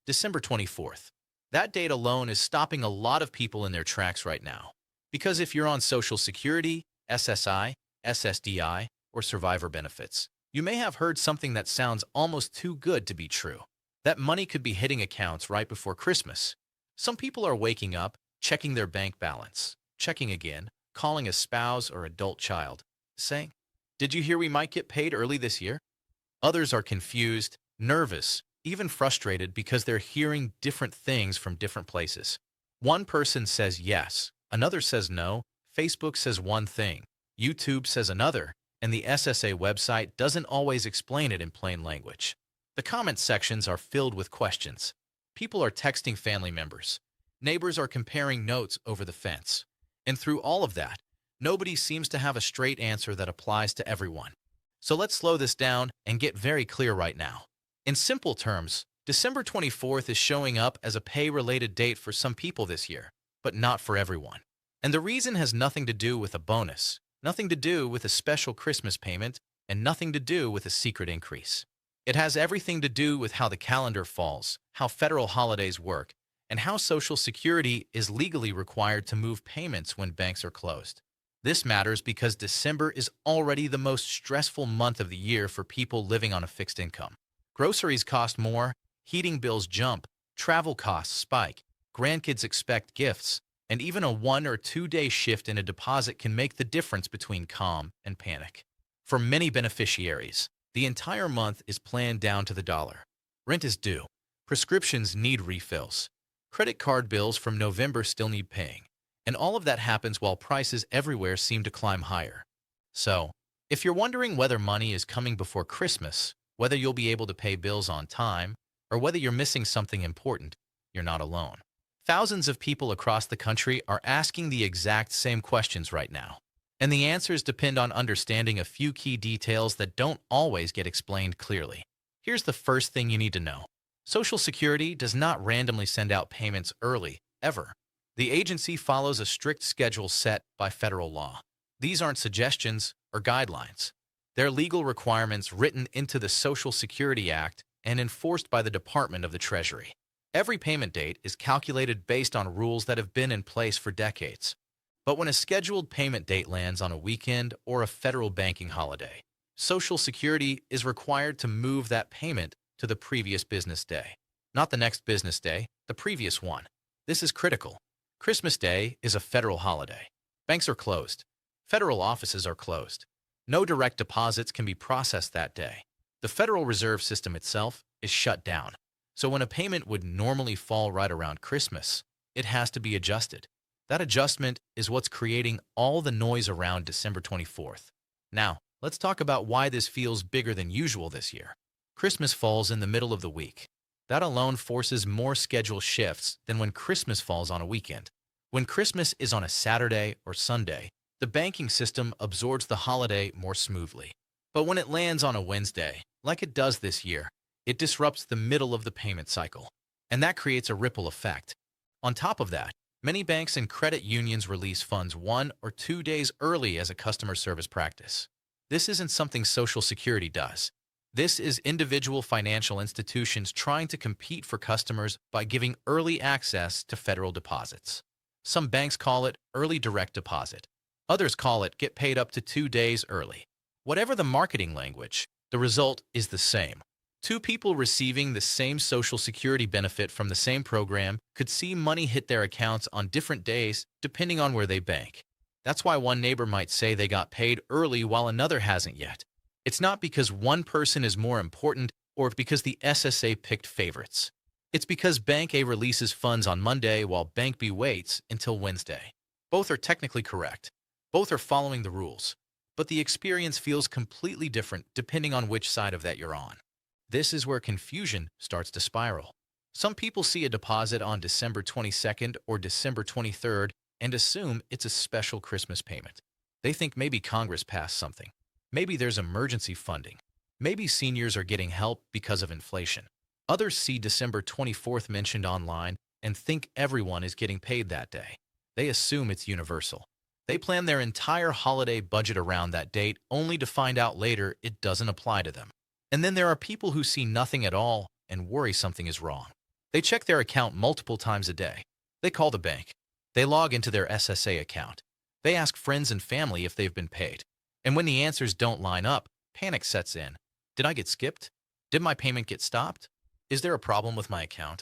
December 24th. That date alone is stopping a lot of people in their tracks right now. Because if you're on Social Security, SSI, SSDI, or survivor benefits, you may have heard something that sounds almost too good to be true. That money could be hitting accounts right before Christmas. Some people are waking up, checking their bank balance, checking again, calling a spouse or adult child, saying, "Did you hear we might get paid early this year?" Others are confused, nervous, even frustrated because they're hearing different things from different places. One person says yes, another says no, Facebook says one thing, YouTube says another, and the SSA website doesn't always explain it in plain language. The comment sections are filled with questions. People are texting family members. Neighbors are comparing notes over the fence. And through all of that, nobody seems to have a straight answer that applies to everyone. So let's slow this down and get very clear right now. In simple terms, December 24th is showing up as a pay-related date for some people this year, but not for everyone. And the reason has nothing to do with a bonus, nothing to do with a special Christmas payment, and nothing to do with a secret increase. It has everything to do with how the calendar falls, how federal holidays work, and how Social Security is legally required to move payments when banks are closed. This matters because December is already the most stressful month of the year for people living on a fixed income. Groceries cost more, heating bills jump, travel costs spike, grandkids expect gifts, and even a 1 or 2 day shift in a deposit can make the difference between calm and panic. For many beneficiaries, the entire month is planned down to the dollar. Rent is due. Prescriptions need refills. Credit card bills from November still need paying. And all of that happens while prices everywhere seem to climb higher. So, if you're wondering whether money is coming before Christmas, whether you'll be able to pay bills on time, or whether you're missing something important, you're not alone. Thousands of people across the country are asking the exact same questions right now. And the answers depend on understanding a few key details that don't always get explained clearly. Here's the first thing you need to know. Social Security does not randomly send out payments early, ever. The agency follows a strict schedule set by federal law. These aren't suggestions or guidelines. They're legal requirements written into the Social Security Act and enforced by the Department of the Treasury. Every payment date is calculated based on rules that have been in place for decades. But when a scheduled payment date lands on a weekend or a federal banking holiday, Social Security is required to move that payment to the previous business day. Not the next business day, the previous one. This is critical. Christmas Day is a federal holiday. Banks are closed. Federal offices are closed. No direct deposits can be processed that day. The Federal Reserve System itself is shut down. So when a payment would normally fall right around Christmas, it has to be adjusted. That adjustment is what's creating all the noise around December 24th. Now, let's talk about why this feels bigger than usual this year. Christmas falls in the middle of the week. That alone forces more schedule shifts than when Christmas falls on a weekend. When Christmas is on a Saturday or Sunday, the banking system absorbs the holiday more smoothly. But when it lands on a Wednesday, like it does this year, it disrupts the middle of the payment cycle. And that creates a ripple effect. On top of that, many banks and credit unions release funds 1 or 2 days early as a customer service practice. This isn't something Social Security does. This is individual financial institutions trying to compete for customers by giving early access to federal deposits. Some banks call it early direct deposit. Others call it get paid up to 2 days early. Whatever the marketing language, the result is the same. Two people receiving the same Social Security benefit from the same program could see money hit their accounts on different days depending on where they bank. That's why one neighbor might say they got paid early while another hasn't yet. It's not because one person is more important or because the SSA picked favorites. It's because Bank A releases funds on Monday while Bank B waits until Wednesday. Both are technically correct. Both are following the rules. But the experience feels completely different depending on which side of that you're on. This is where confusion starts to spiral. Some people see a deposit on December 22nd or December 23rd and assume it's a special Christmas payment. They think maybe Congress passed something. Maybe there's emergency funding. Maybe seniors are getting help because of inflation. Others see December 24th mentioned online and think everyone is getting paid that day. They assume it's universal. They plan their entire holiday budget around that date only to find out later it doesn't apply to them. And then there are people who see nothing at all and worry something is wrong. They check their account multiple times a day. They call the bank. They log into their SSA account. They ask friends and family if they've been paid. And when the answers don't line up, panic sets in. Did I get skipped? Did my payment get stopped? Is there a problem with my account?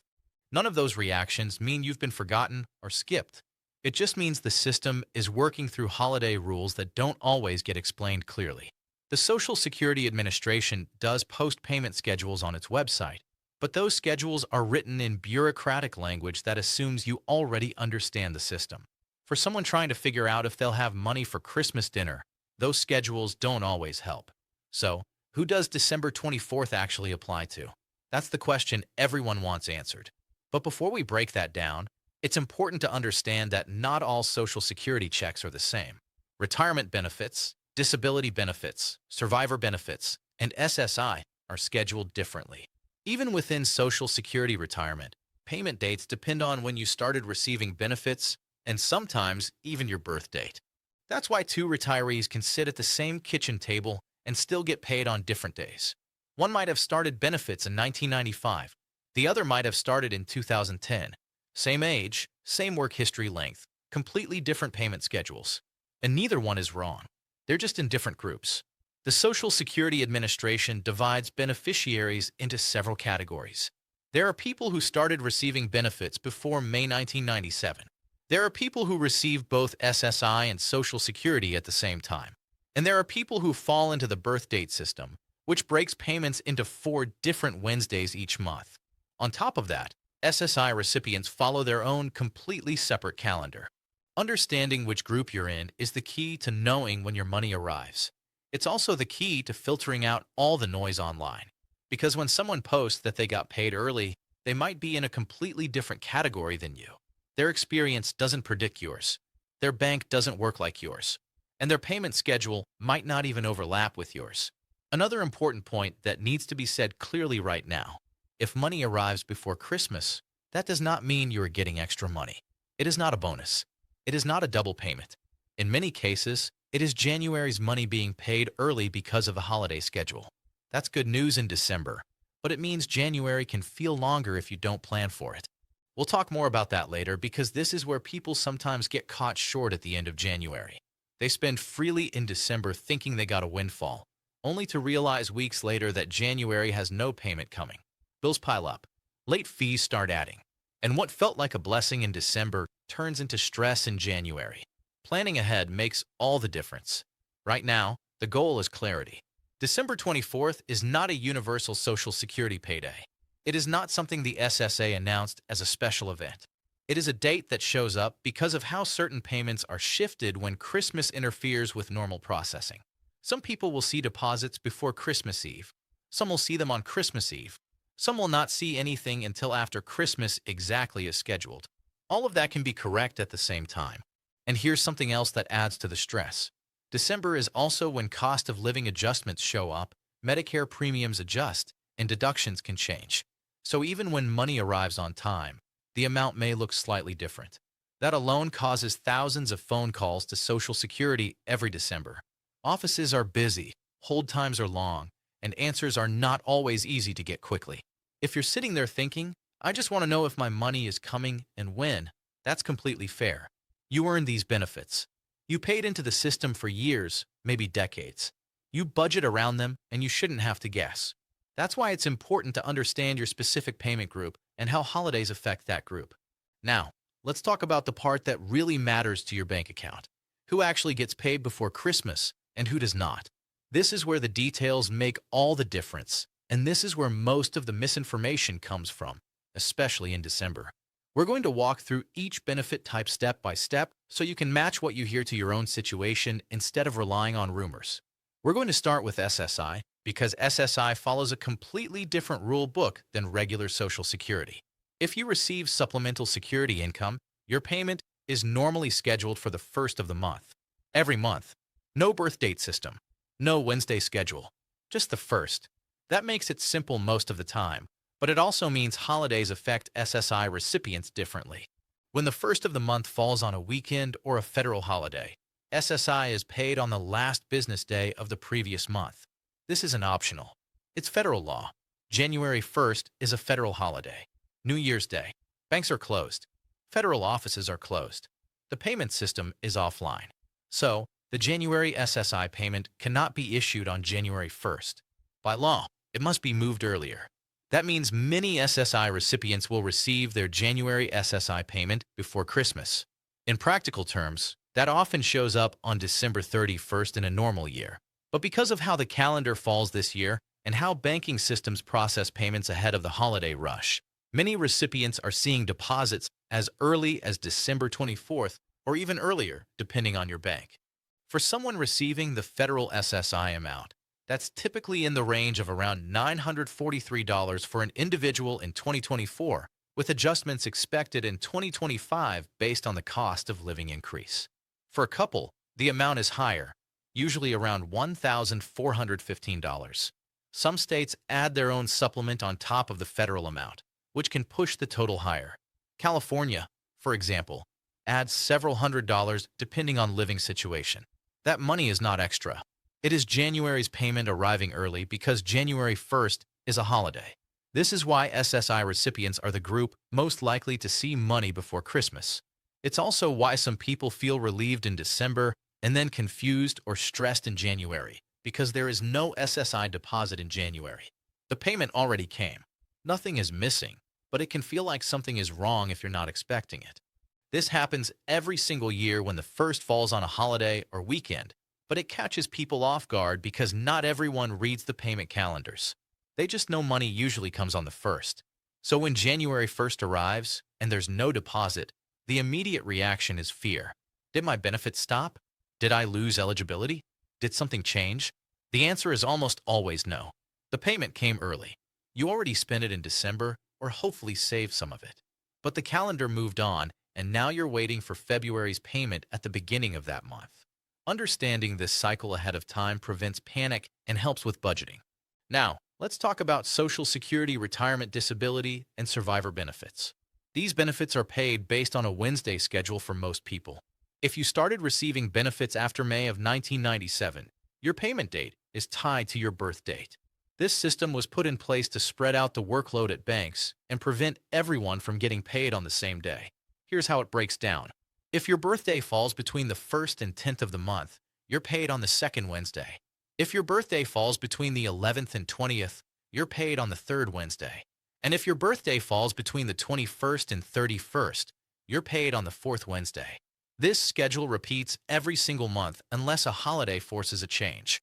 None of those reactions mean you've been forgotten or skipped. It just means the system is working through holiday rules that don't always get explained clearly. The Social Security Administration does post payment schedules on its website, but those schedules are written in bureaucratic language that assumes you already understand the system. For someone trying to figure out if they'll have money for Christmas dinner, those schedules don't always help. So, who does December 24th actually apply to? That's the question everyone wants answered. But before we break that down, it's important to understand that not all Social Security checks are the same. Retirement benefits, disability benefits, survivor benefits, and SSI are scheduled differently. Even within Social Security retirement, payment dates depend on when you started receiving benefits and sometimes even your birth date. That's why two retirees can sit at the same kitchen table and still get paid on different days. One might have started benefits in 1995. The other might have started in 2010. Same age, same work history length, completely different payment schedules. And neither one is wrong. They're just in different groups. The Social Security Administration divides beneficiaries into several categories. There are people who started receiving benefits before May 1997. There are people who receive both SSI and Social Security at the same time. And there are people who fall into the birth date system, which breaks payments into 4 different Wednesdays each month. On top of that, SSI recipients follow their own completely separate calendar. Understanding which group you're in is the key to knowing when your money arrives. It's also the key to filtering out all the noise online. Because when someone posts that they got paid early, they might be in a completely different category than you. Their experience doesn't predict yours. Their bank doesn't work like yours. And their payment schedule might not even overlap with yours. Another important point that needs to be said clearly right now. If money arrives before Christmas, that does not mean you are getting extra money. It is not a bonus. It is not a double payment. In many cases, it is January's money being paid early because of the holiday schedule. That's good news in December, but it means January can feel longer if you don't plan for it. We'll talk more about that later because this is where people sometimes get caught short at the end of January. They spend freely in December thinking they got a windfall, only to realize weeks later that January has no payment coming. Bills pile up. Late fees start adding. And what felt like a blessing in December turns into stress in January. Planning ahead makes all the difference. Right now, the goal is clarity. December 24th is not a universal Social Security payday. It is not something the SSA announced as a special event. It is a date that shows up because of how certain payments are shifted when Christmas interferes with normal processing. Some people will see deposits before Christmas Eve. Some will see them on Christmas Eve. Some will not see anything until after Christmas exactly as scheduled. All of that can be correct at the same time. And here's something else that adds to the stress. December is also when cost of living adjustments show up, Medicare premiums adjust, and deductions can change. So even when money arrives on time, the amount may look slightly different. That alone causes thousands of phone calls to Social Security every December. Offices are busy, hold times are long, and answers are not always easy to get quickly. If you're sitting there thinking, I just want to know if my money is coming and when, that's completely fair. You earn these benefits. You paid into the system for years, maybe decades. You budget around them, and you shouldn't have to guess. That's why it's important to understand your specific payment group and how holidays affect that group. Now, let's talk about the part that really matters to your bank account. Who actually gets paid before Christmas and who does not? This is where the details make all the difference, and this is where most of the misinformation comes from, especially in December. We're going to walk through each benefit type step by step so you can match what you hear to your own situation instead of relying on rumors. We're going to start with SSI because SSI follows a completely different rule book than regular Social Security. If you receive supplemental security income, your payment is normally scheduled for the first of the month. Every month. No birth date system. No Wednesday schedule. Just the first. That makes it simple most of the time, but it also means holidays affect SSI recipients differently. When the first of the month falls on a weekend or a federal holiday, SSI is paid on the last business day of the previous month. This isn't optional. It's federal law. January 1st is a federal holiday. New Year's Day. Banks are closed. Federal offices are closed. The payment system is offline. So, the January SSI payment cannot be issued on January 1st. By law, it must be moved earlier. That means many SSI recipients will receive their January SSI payment before Christmas. In practical terms, that often shows up on December 31st in a normal year. But because of how the calendar falls this year and how banking systems process payments ahead of the holiday rush, many recipients are seeing deposits as early as December 24th or even earlier, depending on your bank. For someone receiving the federal SSI amount, that's typically in the range of around $943 for an individual in 2024, with adjustments expected in 2025 based on the cost of living increase. For a couple, the amount is higher, usually around $1,415. Some states add their own supplement on top of the federal amount, which can push the total higher. California, for example, adds several $100s depending on living situation. That money is not extra. It is January's payment arriving early because January 1st is a holiday. This is why SSI recipients are the group most likely to see money before Christmas. It's also why some people feel relieved in December and then confused or stressed in January, because there is no SSI deposit in January. The payment already came. Nothing is missing, but it can feel like something is wrong if you're not expecting it. This happens every single year when the first falls on a holiday or weekend, but it catches people off guard because not everyone reads the payment calendars. They just know money usually comes on the 1st. So when January 1st arrives and there's no deposit, the immediate reaction is fear. Did my benefits stop? Did I lose eligibility? Did something change? The answer is almost always no. The payment came early. You already spent it in December or hopefully saved some of it. But the calendar moved on, and now you're waiting for February's payment at the beginning of that month. Understanding this cycle ahead of time prevents panic and helps with budgeting. Now, let's talk about Social Security, retirement, disability, and survivor benefits. These benefits are paid based on a Wednesday schedule for most people. If you started receiving benefits after May of 1997, your payment date is tied to your birth date. This system was put in place to spread out the workload at banks and prevent everyone from getting paid on the same day. Here's how it breaks down. If your birthday falls between the 1st and 10th of the month, you're paid on the 2nd Wednesday. If your birthday falls between the 11th and 20th, you're paid on the 3rd Wednesday. And if your birthday falls between the 21st and 31st, you're paid on the 4th Wednesday. This schedule repeats every single month unless a holiday forces a change.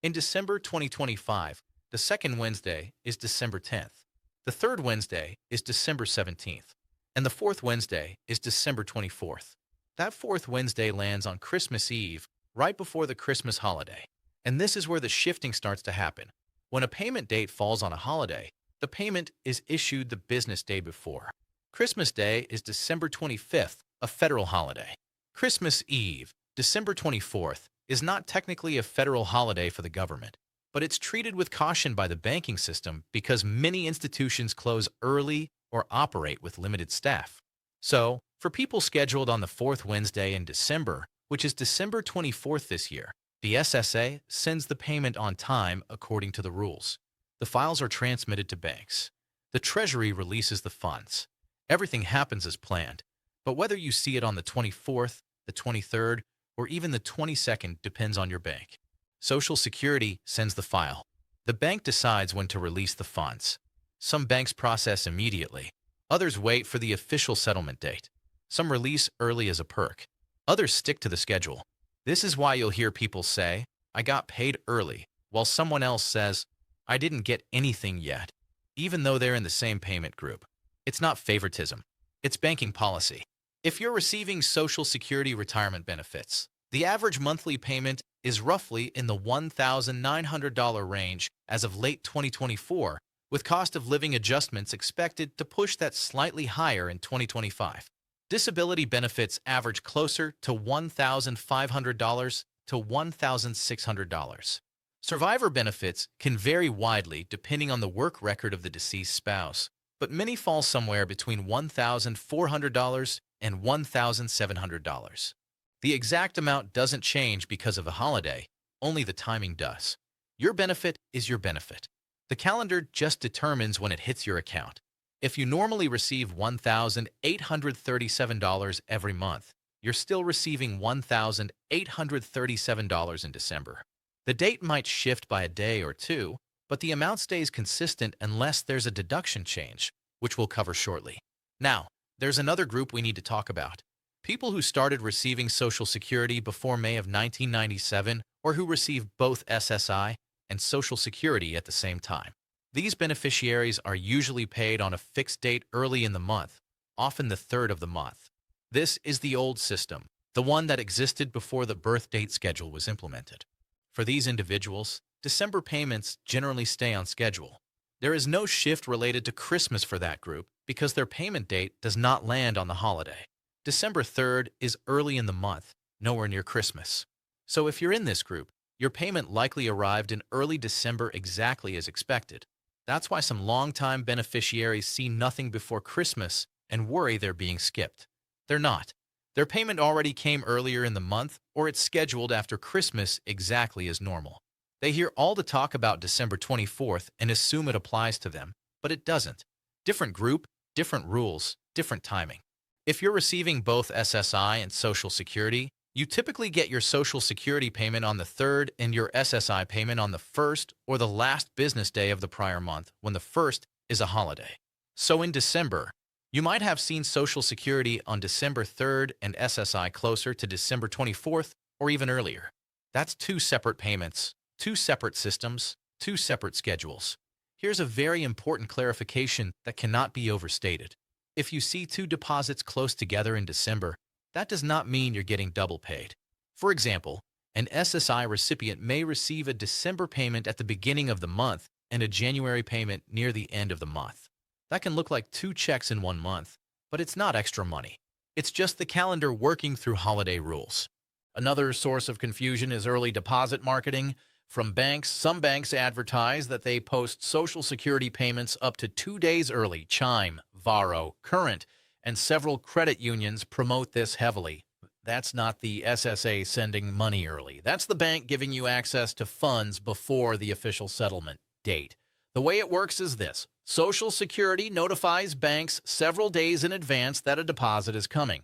In December 2025, the 2nd Wednesday is December 10th. The 3rd Wednesday is December 17th. And the 4th Wednesday is December 24th. That 4th Wednesday lands on Christmas Eve, right before the Christmas holiday. And this is where the shifting starts to happen. When a payment date falls on a holiday, the payment is issued the business day before. Christmas Day is December 25th, a federal holiday. Christmas Eve, December 24th, is not technically a federal holiday for the government, but it's treated with caution by the banking system because many institutions close early or operate with limited staff. So, for people scheduled on the 4th Wednesday in December, which is December 24th this year, the SSA sends the payment on time according to the rules. The files are transmitted to banks. The Treasury releases the funds. Everything happens as planned, but whether you see it on the 24th, the 23rd, or even the 22nd depends on your bank. Social Security sends the file. The bank decides when to release the funds. Some banks process immediately. Others wait for the official settlement date. Some release early as a perk. Others stick to the schedule. This is why you'll hear people say, "I got paid early," while someone else says, "I didn't get anything yet," even though they're in the same payment group. It's not favoritism. It's banking policy. If you're receiving Social Security retirement benefits, the average monthly payment is roughly in the $1,900 range as of late 2024, with cost of living adjustments expected to push that slightly higher in 2025. Disability benefits average closer to $1,500 to $1,600. Survivor benefits can vary widely depending on the work record of the deceased spouse, but many fall somewhere between $1,400 and $1,700. The exact amount doesn't change because of a holiday, only the timing does. Your benefit is your benefit. The calendar just determines when it hits your account. If you normally receive $1,837 every month, you're still receiving $1,837 in December. The date might shift by a day or two, but the amount stays consistent unless there's a deduction change, which we'll cover shortly. Now, there's another group we need to talk about. People who started receiving Social Security before May of 1997 or who received both SSI and Social Security at the same time. These beneficiaries are usually paid on a fixed date early in the month, often the third of the month. This is the old system, the one that existed before the birth date schedule was implemented. For these individuals, December payments generally stay on schedule. There is no shift related to Christmas for that group because their payment date does not land on the holiday. December 3rd is early in the month, nowhere near Christmas. So if you're in this group, your payment likely arrived in early December exactly as expected. That's why some long-time beneficiaries see nothing before Christmas and worry they're being skipped. They're not. Their payment already came earlier in the month or it's scheduled after Christmas exactly as normal. They hear all the talk about December 24th and assume it applies to them, but it doesn't. Different group, different rules, different timing. If you're receiving both SSI and Social Security, you typically get your Social Security payment on the 3rd and your SSI payment on the 1st or the last business day of the prior month, when the 1st is a holiday. So in December, you might have seen Social Security on December 3rd and SSI closer to December 24th or even earlier. That's two separate payments, two separate systems, two separate schedules. Here's a very important clarification that cannot be overstated. If you see two deposits close together in December, that does not mean you're getting double paid. For example, an SSI recipient may receive a December payment at the beginning of the month and a January payment near the end of the month. That can look like two checks in one month, but it's not extra money. It's just the calendar working through holiday rules. Another source of confusion is early deposit marketing. From banks, some banks advertise that they post Social Security payments up to 2 days early. Chime, Varo, Current, and several credit unions promote this heavily. That's not the SSA sending money early. That's the bank giving you access to funds before the official settlement date. The way it works is this. Social Security notifies banks several days in advance that a deposit is coming.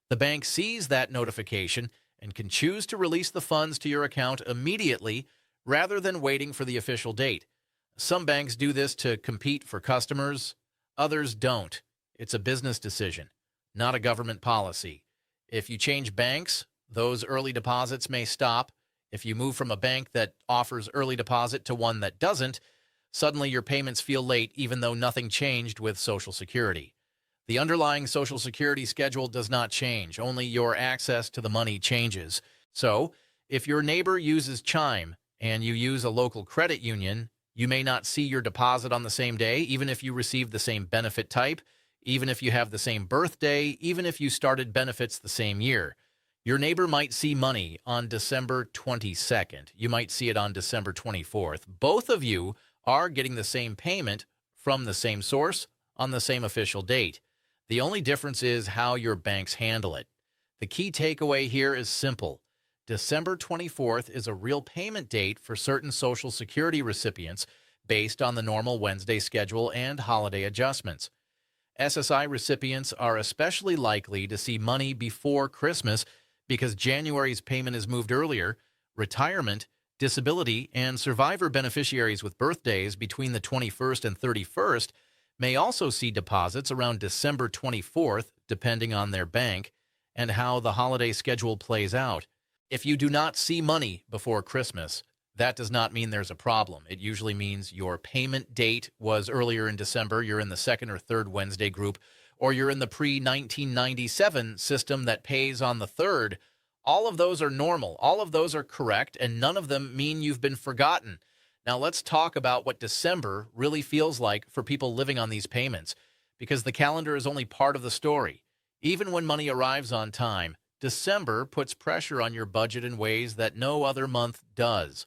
The bank sees that notification and can choose to release the funds to your account immediately rather than waiting for the official date. Some banks do this to compete for customers. Others don't. It's a business decision, not a government policy. If you change banks, those early deposits may stop. If you move from a bank that offers early deposit to one that doesn't, suddenly your payments feel late even though nothing changed with Social Security. The underlying Social Security schedule does not change, only your access to the money changes. So, if your neighbor uses Chime and you use a local credit union, you may not see your deposit on the same day, even if you receive the same benefit type, even if you have the same birthday, even if you started benefits the same year. Your neighbor might see money on December 22nd. You might see it on December 24th. Both of you are getting the same payment from the same source on the same official date. The only difference is how your banks handle it. The key takeaway here is simple. December 24th is a real payment date for certain Social Security recipients based on the normal Wednesday schedule and holiday adjustments. SSI recipients are especially likely to see money before Christmas because January's payment is moved earlier. Retirement, disability, and survivor beneficiaries with birthdays between the 21st and 31st may also see deposits around December 24th, depending on their bank and how the holiday schedule plays out. If you do not see money before Christmas, that does not mean there's a problem. It usually means your payment date was earlier in December, you're in the second or third Wednesday group, or you're in the pre-1997 system that pays on the 3rd. All of those are normal. All of those are correct, and none of them mean you've been forgotten. Now let's talk about what December really feels like for people living on these payments, because the calendar is only part of the story. Even when money arrives on time, December puts pressure on your budget in ways that no other month does.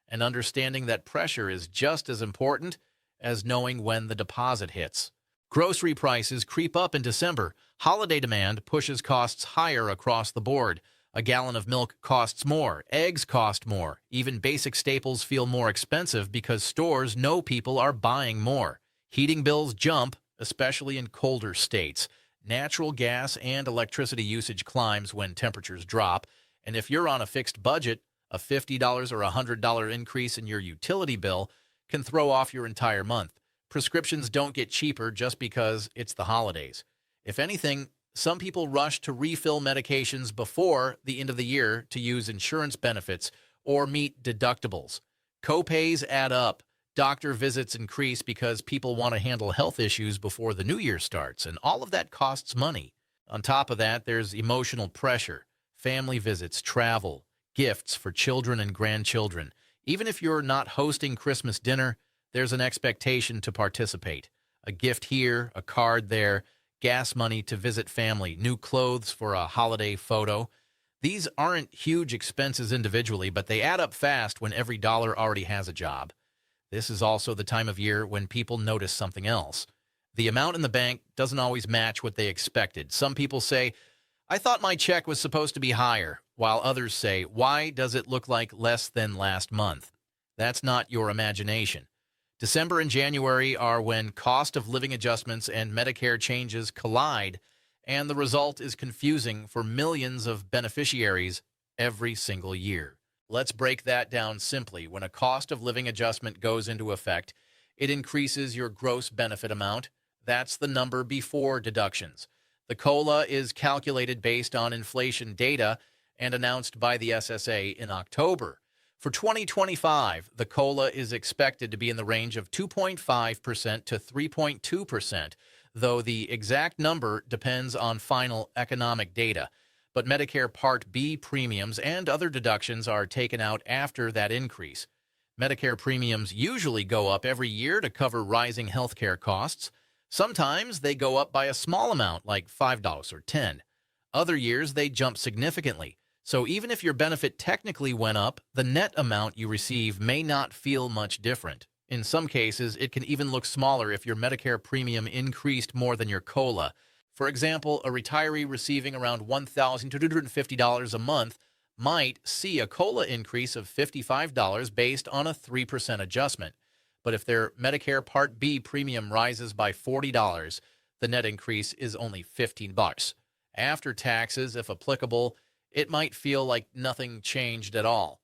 And understanding that pressure is just as important as knowing when the deposit hits. Grocery prices creep up in December. Holiday demand pushes costs higher across the board. A gallon of milk costs more. Eggs cost more. Even basic staples feel more expensive because stores know people are buying more. Heating bills jump, especially in colder states. Natural gas and electricity usage climbs when temperatures drop, and if you're on a fixed budget, a $50 or $100 increase in your utility bill can throw off your entire month. Prescriptions don't get cheaper just because it's the holidays. If anything, some people rush to refill medications before the end of the year to use insurance benefits or meet deductibles. Copays add up. Doctor visits increase because people want to handle health issues before the new year starts, and all of that costs money. On top of that, there's emotional pressure, family visits, travel, gifts for children and grandchildren. Even if you're not hosting Christmas dinner, there's an expectation to participate. A gift here, a card there, gas money to visit family, new clothes for a holiday photo. These aren't huge expenses individually, but they add up fast when every dollar already has a job. This is also the time of year when people notice something else. The amount in the bank doesn't always match what they expected. Some people say, "I thought my check was supposed to be higher," while others say, "Why does it look like less than last month?" That's not your imagination. December and January are when cost of living adjustments and Medicare changes collide, and the result is confusing for millions of beneficiaries every single year. Let's break that down simply. When a cost of living adjustment goes into effect, it increases your gross benefit amount. That's the number before deductions. The COLA is calculated based on inflation data and announced by the SSA in October. For 2025, the COLA is expected to be in the range of 2.5% to 3.2%, though the exact number depends on final economic data. But Medicare Part B premiums and other deductions are taken out after that increase. Medicare premiums usually go up every year to cover rising healthcare costs. Sometimes they go up by a small amount, like $5 or $10. Other years, they jump significantly. So even if your benefit technically went up, the net amount you receive may not feel much different. In some cases, it can even look smaller if your Medicare premium increased more than your COLA. For example, a retiree receiving around $1,250 a month might see a COLA increase of $55 based on a 3% adjustment. But if their Medicare Part B premium rises by $40, the net increase is only $15. After taxes, if applicable, it might feel like nothing changed at all.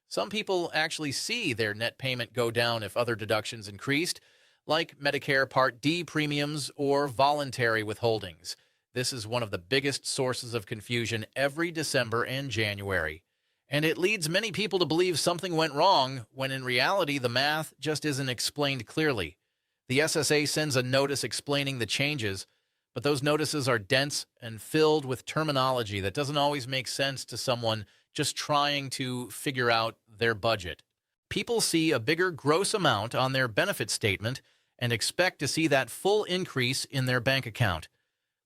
Some people actually see their net payment go down if other deductions increased, like Medicare Part D premiums or voluntary withholdings. This is one of the biggest sources of confusion every December and January. And it leads many people to believe something went wrong, when in reality the math just isn't explained clearly. The SSA sends a notice explaining the changes, but those notices are dense and filled with terminology that doesn't always make sense to someone just trying to figure out their budget. People see a bigger gross amount on their benefit statement and expect to see that full increase in their bank account.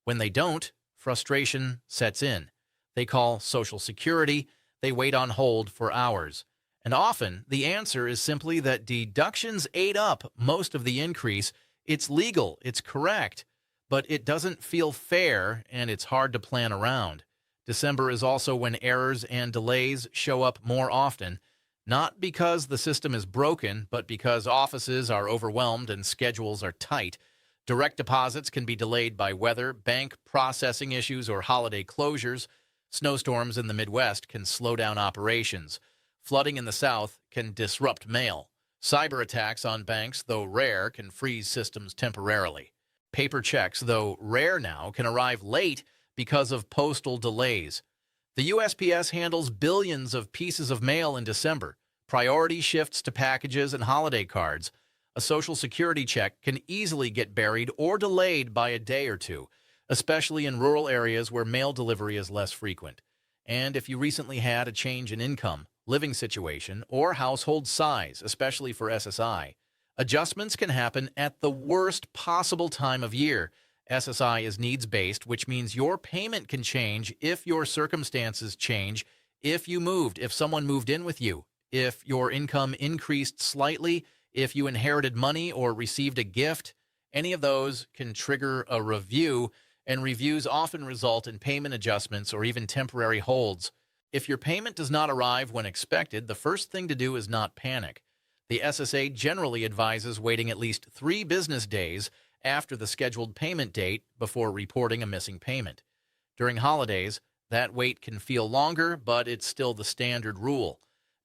When they don't, frustration sets in. They call Social Security, they wait on hold for hours. And often, the answer is simply that deductions ate up most of the increase. It's legal, it's correct, but it doesn't feel fair, and it's hard to plan around. December is also when errors and delays show up more often, not because the system is broken, but because offices are overwhelmed and schedules are tight. Direct deposits can be delayed by weather, bank processing issues, or holiday closures. Snowstorms in the Midwest can slow down operations. Flooding in the South can disrupt mail. Cyber attacks on banks, though rare, can freeze systems temporarily. Paper checks, though rare now, can arrive late because of postal delays. The USPS handles billions of pieces of mail in December. Priority shifts to packages and holiday cards. A Social Security check can easily get buried or delayed by a day or two, especially in rural areas where mail delivery is less frequent. And if you recently had a change in income, living situation, or household size, especially for SSI, adjustments can happen at the worst possible time of year. SSI is needs-based, which means your payment can change if your circumstances change, if you moved, if someone moved in with you, if your income increased slightly, if you inherited money or received a gift. Any of those can trigger a review, and reviews often result in payment adjustments or even temporary holds. If your payment does not arrive when expected, the first thing to do is not panic. The SSA generally advises waiting at least 3 business days after the scheduled payment date before reporting a missing payment. During holidays, that wait can feel longer, but it's still the standard rule.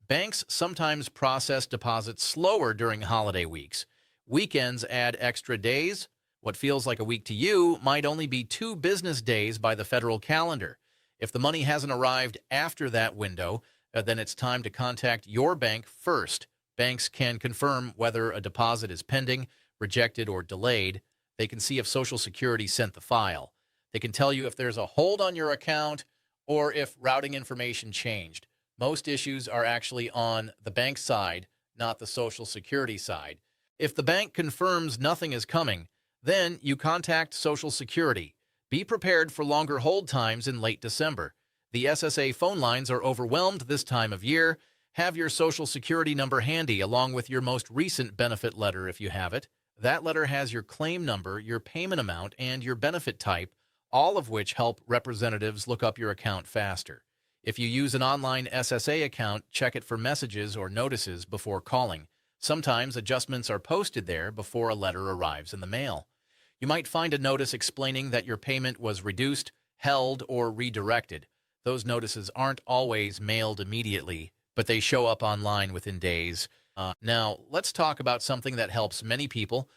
Banks sometimes process deposits slower during holiday weeks. Weekends add extra days. What feels like a week to you might only be 2 business days by the federal calendar. If the money hasn't arrived after that window, then it's time to contact your bank first. Banks can confirm whether a deposit is pending, rejected, or delayed. They can see if Social Security sent the file. They can tell you if there's a hold on your account or if routing information changed. Most issues are actually on the bank side, not the Social Security side. If the bank confirms nothing is coming, then you contact Social Security. Be prepared for longer hold times in late December. The SSA phone lines are overwhelmed this time of year. Have your Social Security number handy along with your most recent benefit letter if you have it. That letter has your claim number, your payment amount, and your benefit type, all of which help representatives look up your account faster. If you use an online SSA account, check it for messages or notices before calling. Sometimes adjustments are posted there before a letter arrives in the mail. You might find a notice explaining that your payment was reduced, held, or redirected. Those notices aren't always mailed immediately, but they show up online within days. Now, let's talk about something that helps many people,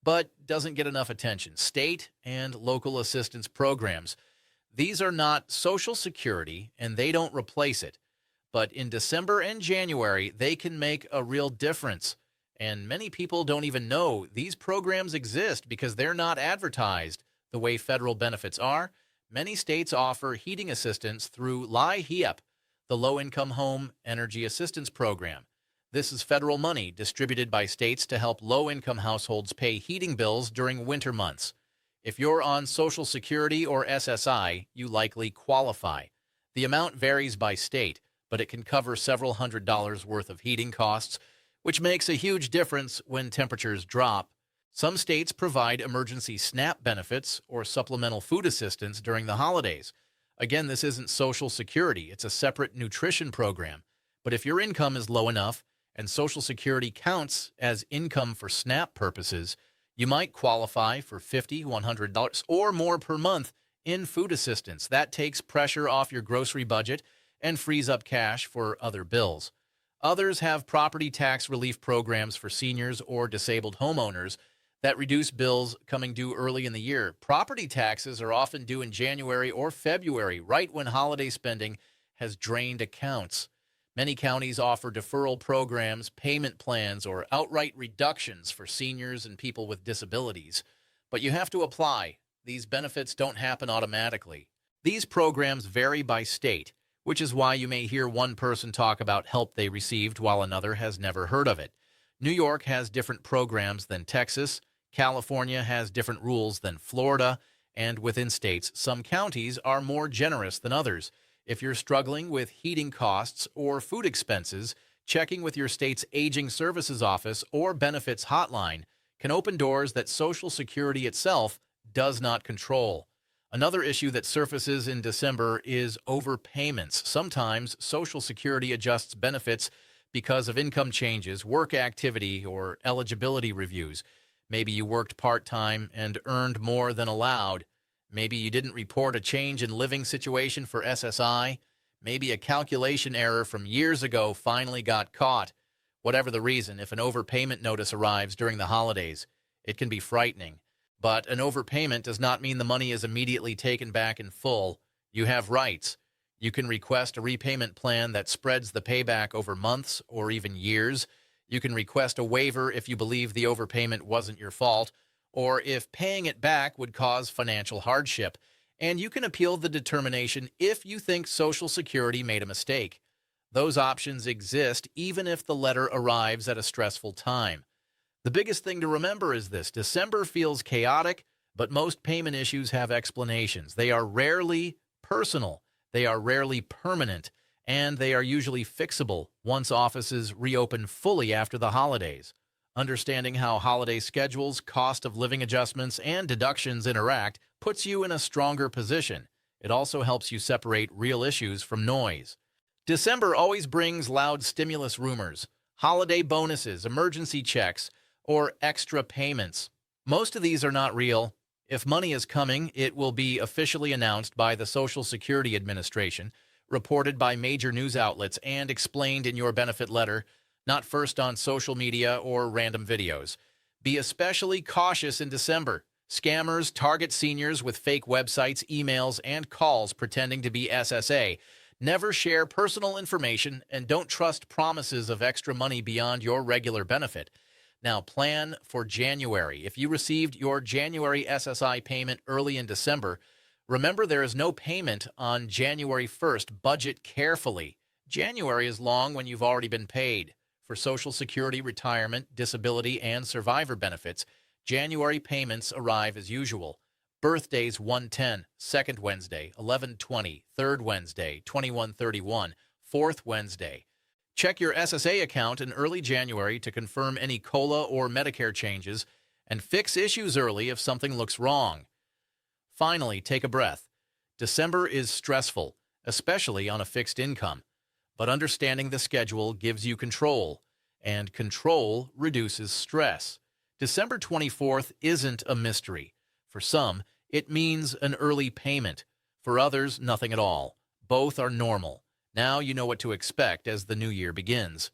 but doesn't get enough attention: state and local assistance programs. These are not Social Security, and they don't replace it. But in December and January, they can make a real difference. And many people don't even know these programs exist because they're not advertised the way federal benefits are. Many states offer heating assistance through LIHEAP, the Low-Income Home Energy Assistance Program. This is federal money distributed by states to help low-income households pay heating bills during winter months. If you're on Social Security or SSI, you likely qualify. The amount varies by state, but it can cover several $100s worth of heating costs, which makes a huge difference when temperatures drop. Some states provide emergency SNAP benefits or supplemental food assistance during the holidays. Again, this isn't Social Security. It's a separate nutrition program. But if your income is low enough and Social Security counts as income for SNAP purposes, you might qualify for $50, $100 or more per month in food assistance. That takes pressure off your grocery budget and frees up cash for other bills. Others have property tax relief programs for seniors or disabled homeowners that reduce bills coming due early in the year. Property taxes are often due in January or February, right when holiday spending has drained accounts. Many counties offer deferral programs, payment plans, or outright reductions for seniors and people with disabilities. But you have to apply. These benefits don't happen automatically. These programs vary by state, which is why you may hear one person talk about help they received while another has never heard of it. New York has different programs than Texas. California has different rules than Florida. And within states, some counties are more generous than others. If you're struggling with heating costs or food expenses, checking with your state's Aging Services Office or Benefits Hotline can open doors that Social Security itself does not control. Another issue that surfaces in December is overpayments. Sometimes Social Security adjusts benefits because of income changes, work activity, or eligibility reviews. Maybe you worked part-time and earned more than allowed. Maybe you didn't report a change in living situation for SSI. Maybe a calculation error from years ago finally got caught. Whatever the reason, if an overpayment notice arrives during the holidays, it can be frightening. But an overpayment does not mean the money is immediately taken back in full. You have rights. You can request a repayment plan that spreads the payback over months or even years. You can request a waiver if you believe the overpayment wasn't your fault, or if paying it back would cause financial hardship. And you can appeal the determination if you think Social Security made a mistake. Those options exist even if the letter arrives at a stressful time. The biggest thing to remember is this: December feels chaotic, but most payment issues have explanations. They are rarely personal, they are rarely permanent, and they are usually fixable once offices reopen fully after the holidays. Understanding how holiday schedules, cost of living adjustments, and deductions interact puts you in a stronger position. It also helps you separate real issues from noise. December always brings loud stimulus rumors, holiday bonuses, emergency checks, or extra payments. Most of these are not real. If money is coming, it will be officially announced by the Social Security Administration, reported by major news outlets, and explained in your benefit letter, not first on social media or random videos. Be especially cautious in December. Scammers target seniors with fake websites, emails, and calls pretending to be SSA. Never share personal information and don't trust promises of extra money beyond your regular benefit. Now, plan for January. If you received your January SSI payment early in December, remember there is no payment on January 1st. Budget carefully. January is long when you've already been paid. For Social Security, retirement, disability, and survivor benefits, January payments arrive as usual. Birthdays 110, second Wednesday, 11/20, third Wednesday, 21/31, fourth Wednesday. Check your SSA account in early January to confirm any COLA or Medicare changes and fix issues early if something looks wrong. Finally, take a breath. December is stressful, especially on a fixed income, but understanding the schedule gives you control, and control reduces stress. December 24th isn't a mystery. For some, it means an early payment. For others, nothing at all. Both are normal. Now you know what to expect as the new year begins.